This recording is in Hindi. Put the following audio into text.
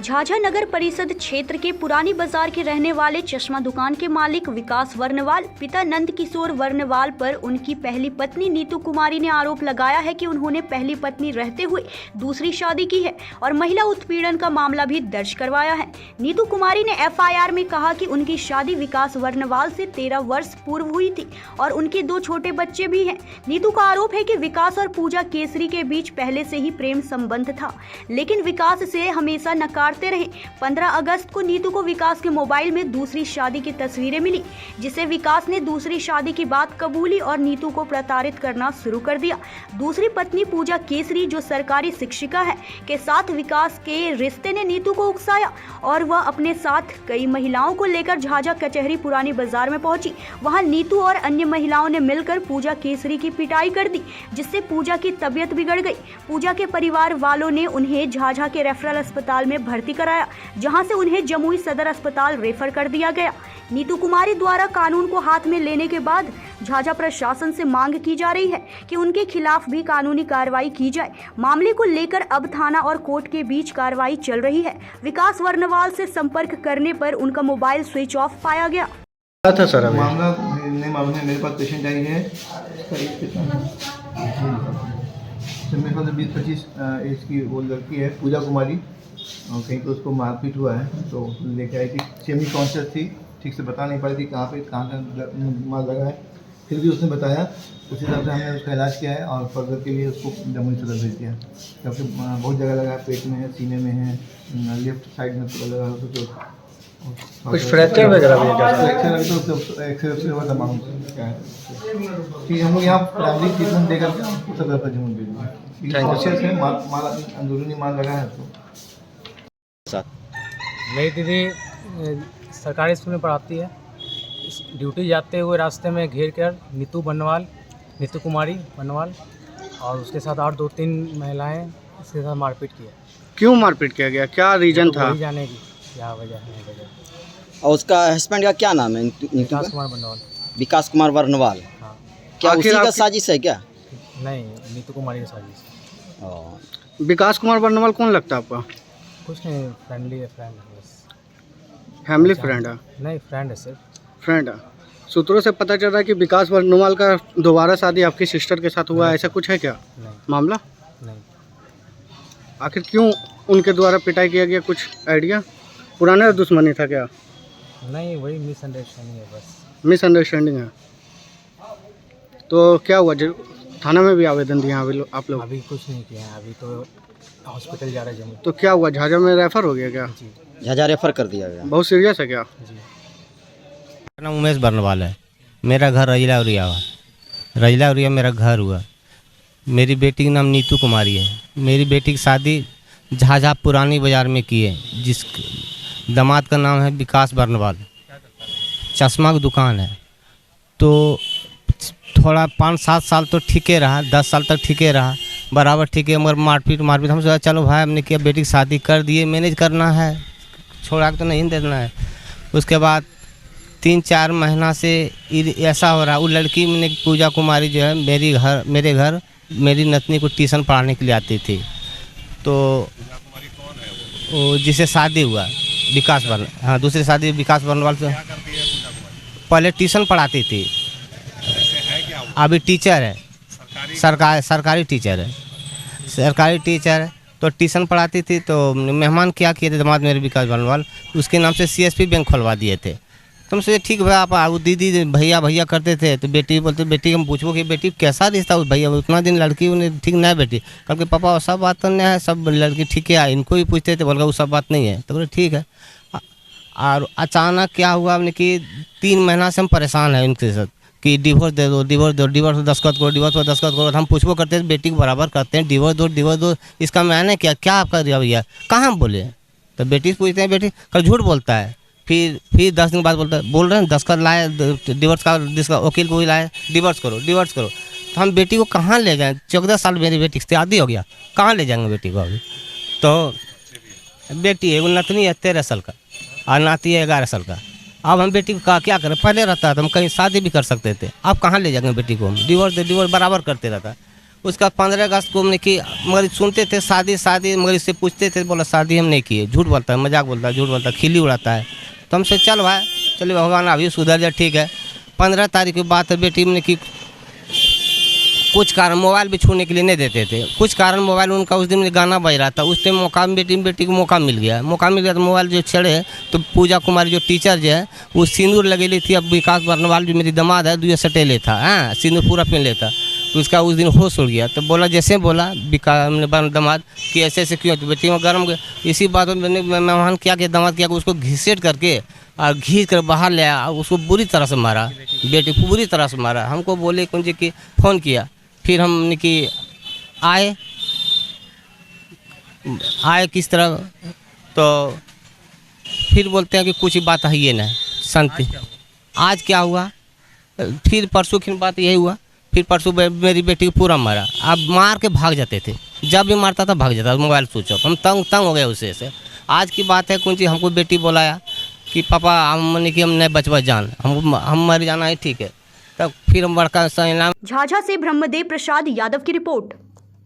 झाझा नगर परिषद क्षेत्र के पुरानी बाजार के रहने वाले चश्मा दुकान के मालिक विकास वर्णवाल पिता नंद किशोर वर्णवाल पर उनकी पहली पत्नी नीतू कुमारी ने आरोप लगाया है कि उन्होंने पहली पत्नी रहते हुए दूसरी शादी की है और महिला उत्पीड़न का मामला भी दर्ज करवाया है। नीतू कुमारी ने एफआईआर में कहा कि उनकी शादी विकास वर्णवाल से 13 वर्ष पूर्व हुई थी और उनके 2 छोटे बच्चे भी हैं। नीतू का आरोप है कि विकास और पूजा केसरी के बीच पहले से ही प्रेम संबंध था, लेकिन विकास से हमेशा नकारते रहे। 15 अगस्त को नीतू को विकास के मोबाइल में दूसरी शादी की तस्वीरें मिली, जिसे विकास ने दूसरी शादी की बात कबूली और नीतू को प्रताड़ित करना शुरू कर दिया। दूसरी पत्नी पूजा केसरी, जो सरकारी शिक्षिका है, के साथ विकास के रिश्ते ने नीतू को उकसाया और वह अपने साथ कई महिलाओं को लेकर झाझा कचहरी पुरानी बाजार में पहुंची। वहां नीतू और अन्य महिलाओं ने मिलकर पूजा केसरी की पिटाई कर दी, जिससे पूजा की तबीयत बिगड़ गई। पूजा के परिवार वालों ने उन्हें झाझा के रेफरल अस्पताल में भर्ती कराया, जहां से उन्हें जमुई सदर अस्पताल रेफर कर दिया गया। नीतू कुमारी द्वारा कानून को हाथ में लेने के बाद झाझा प्रशासन से मांग की जा रही है कि उनके खिलाफ भी कानूनी कार्रवाई की जाए। मामले को लेकर अब थाना और कोर्ट के बीच कार्रवाई चल रही है। विकास वर्णवाल से संपर्क करने पर उनका मोबाइल स्विच ऑफ पाया गया। था सर अभी मामला में मेरे पास पेशेंट आई है, मेरे पास 20-25 एज की वो लड़की है पूजा कुमारी, और कहीं पर उसको मारपीट हुआ है। तो लेके आई थी, सेमी कॉन्शियस थी, ठीक से बता नहीं पाई थी कहाँ का मार लगा है। फिर भी उसने बताया, उस हिसाब से हमने उसका इलाज किया है और फर्दर के लिए उसको जमुई सदर भेज दिया, क्योंकि बहुत जगह लगा है, पेट में है, सीने में है, लेफ्ट साइड में लगा है। तो कुछ फ्रैक्चर वगैरह भी है, एक्सरे हुआ तमाम क्या है कि हम लोग यहाँ प्राइमरी ट्रीटमेंट देकर के सदर पर जमुई भेज दिया। कॉन्शियस है, मार अंदरूनी मार लगा है। तो मेरी दीदी सरकारी स्कूल में पढ़ाती है। ड्यूटी जाते हुए रास्ते में घेर कर नीतू कुमारी वर्णवाल और उसके साथ और 2-3 महिलाएं इसके साथ मारपीट की है। क्यों मारपीट किया गया, क्या रीजन था? जाने की क्या वजह है। और उसका हस्बैंड का क्या नाम है? विकास कुमार वर्णवाल। विकास कुमार वर्णवाल। हाँ। क्या उसी का साजिश है क्या? नहीं, नीतू कुमारी की साजिश। विकास कुमार वर्णवाल कौन लगता है आपका? कुछ नहीं, फ्रेंडली है, फ्रेंड है बस। फैमिली फ्रेंड है? नहीं, फ्रेंड है सिर्फ। फ्रेंड है। सूत्रों से पता चल रहा है कि विकास वर्णवाल का दोबारा शादी आपकी सिस्टर के साथ हुआ है, ऐसा कुछ है क्या नहीं। मामला? नहीं। आखिर क्यों उनके द्वारा पिटाई किया गया, कुछ आइडिया? पुराना दुश्मनी था क्या? नहीं, वही मिसअंडरस्टैंडिंग है बस। मिसअंडरस्टैंडिंग है। तो क्या हुआ, थाना में भी आवेदन दिया आप लोग? अभी कुछ नहीं किया है, अभी तो हॉस्पिटल जा रहे हैं जमुई। तो क्या हुआ, झाझा में रेफर हो गया क्या? जी। झाझा रेफर कर दिया गया। बहुत सीरियस है क्या? जी। मेरा नाम उमेश वर्णवाल है। मेरा घर रजला उरिया हुआ। रजला उरिया मेरा घर हुआ। मेरी बेटी का नाम नीतू कुमारी है। मेरी बेटी की शादी झाझा पुरानी बाज़ार में की है, जिस दामाद का नाम है विकास वर्णवाल। चश्मा की दुकान है। तो थोड़ा 5-7 साल तो ठीके रहा, 10 साल तक ठीके रहा, बराबर ठीक है। मगर मारपीट हम सोचा चलो भाई, हमने किया, बेटी की शादी कर दिए, मैनेज करना है, छोड़ा तो नहीं देना है। उसके बाद 3-4 महीना से ऐसा हो रहा। वो लड़की ने पूजा कुमारी जो है मेरे घर मेरी नतनी को ट्यूशन पढ़ाने के लिए आती थी। तो वो जिसे शादी हुआ विकास हाँ, दूसरी शादी विकास वर्णवाल से पहले ट्यूशन पढ़ाती थी, अभी टीचर है, सरकारी टीचर है। सरकारी टीचर है तो ट्यूशन पढ़ाती थी। तो मेहमान क्या किए थे दामाद मेरे विकास वर्णवाल, उसके नाम से CSP बैंक खुलवा दिए थे। तो हम सोचे ठीक भाई, आप दीदी भैया करते थे। तो बेटी बोलते, बेटी हम पूछो कि बेटी कैसा रिश्ता भैया, उतना दिन लड़की उन्हें ठीक नहीं बेटी। कल के पापा वो सब बात नहीं है, सब लड़की ठीक है, इनको भी पूछते थे, बोल वो सब बात नहीं है। तो बोले ठीक है। और अचानक क्या हुआ हमने कि 3 महीना से हम परेशान हैं इनके साथ कि डिवोर्स दे दो, डिवोर्स दस्तखत करो, डिवोर्स पर दस्तखत करो। हम पूछो करते हैं, बेटी को बराबर करते हैं, डिवोर्स दो। इसका मैंने क्या आपका दिया भैया, कहाँ बोले? तो बेटी से पूछते हैं, बेटी कल झूठ बोलता है। फिर 10 दिन बाद बोल रहे हैं दस्तखत लाए, डिवोर्स का जिसका वकील को भी लाए, डिवोर्स करो। तो हम बेटी को कहाँ ले जाएँ? 14 साल मेरी बेटी से शादी हो गया, कहाँ ले जाएंगे बेटी को अभी? तो बेटी है, वो नतनी है 13 साल का और नाती है 11 साल का। अब हम बेटी को क्या करें? पहले रहता तो हम कहीं शादी भी कर सकते थे, अब कहाँ ले जाएंगे बेटी को? हम डिवोर्स बराबर करते रहता। उसका 15 अगस्त को हमने की, मगर सुनते थे शादी मगर इससे पूछते थे, बोला शादी हम नहीं किए, झूठ बोलता है, मजाक बोलता है, झूठ बोलता है, खिल्ली उड़ाता है। तो हमसे चल भाई चलिए भगवान अभी सुधर जाए, ठीक है। 15 तारीख की बात है, बेटी ने की कुछ कारण मोबाइल भी छूने के लिए नहीं देते थे, कुछ कारण मोबाइल उनका उस दिन गाना बज रहा था, उस टाइम मौका बेटी को मौका मिल गया तो मोबाइल जो छेड़े तो पूजा कुमारी जो टीचर जो है वो सिंदूर लगेली थी। अब विकास बर्नवाल जो मेरी दामाद है 2 सटेले था, हाँ सिंदूर पूरा पहन लेता, तो उसका उस दिन होश उड़ गया। तो बोला जैसे बोला विकास दामाद कि ऐसे क्यों, तो बेटी में गर्म गए। इसी बात में मेहमान क्या किया, दामाद क्या उसको घिसेट करके और घींच कर बाहर ले आया, उसको बुरी तरह से मारा, बेटी को बुरी तरह से मारा। हमको बोले कौन जी कि फ़ोन किया, फिर हमने कि आए किस तरह, तो फिर बोलते हैं कि कुछ बात है ये नहीं शांति। आज क्या हुआ, फिर परसों की बात यही हुआ, फिर परसों मेरी बेटी को पूरा मारा। अब मार के भाग जाते थे, जब भी मारता था भाग जाता, मोबाइल स्विच ऑफ। हम तंग हो गए उसे से। आज की बात है कौन सी, हमको बेटी बोलाया कि पापा हमने कि हम नहीं बचवा जान, हम मर जाना है, ठीक है। तब फिर हम बड़का सा इनाम। झाझा से ब्रह्मदेव प्रसाद यादव की रिपोर्ट।